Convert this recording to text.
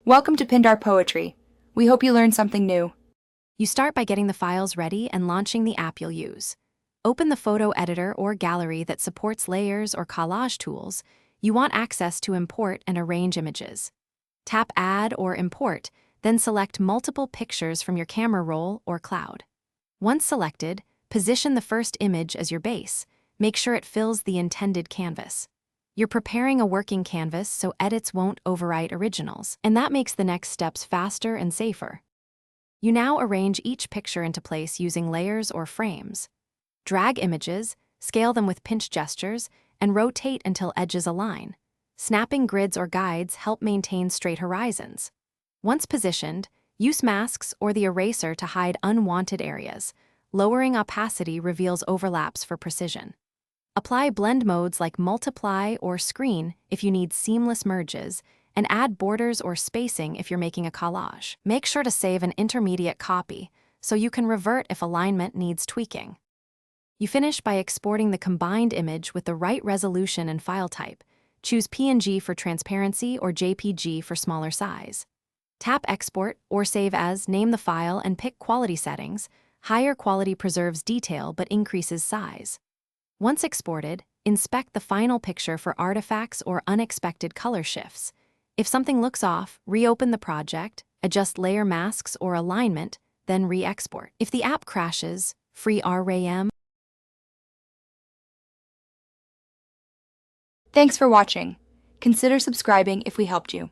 Welcome to Pindar Poetry. We hope you learned something new. You start by getting the files ready and launching the app you'll use. Open the photo editor or gallery that supports layers or collage tools. You want access to import and arrange images. Tap Add or Import, then select multiple pictures from your camera roll or cloud. Once selected, position the first image as your base. Make sure it fills the intended canvas. You're preparing a working canvas so edits won't overwrite originals, and that makes the next steps faster and safer. You now arrange each picture into place using layers or frames. Drag images, scale them with pinch gestures, and rotate until edges align. Snapping grids or guides help maintain straight horizons. Once positioned, use masks or the eraser to hide unwanted areas. Lowering opacity reveals overlaps for precision. Apply blend modes like multiply or screen if you need seamless merges, and add borders or spacing if you're making a collage. Make sure to save an intermediate copy so you can revert if alignment needs tweaking. You finish by exporting the combined image with the right resolution and file type. Choose PNG for transparency or JPG for smaller size. Tap Export or Save As, name the file, and pick quality settings. Higher quality preserves detail but increases size. Once exported, inspect the final picture for artifacts or unexpected color shifts. If something looks off, reopen the project, adjust layer masks or alignment, then re-export. If the app crashes, free RAM. Thanks for watching. Consider subscribing if we helped you.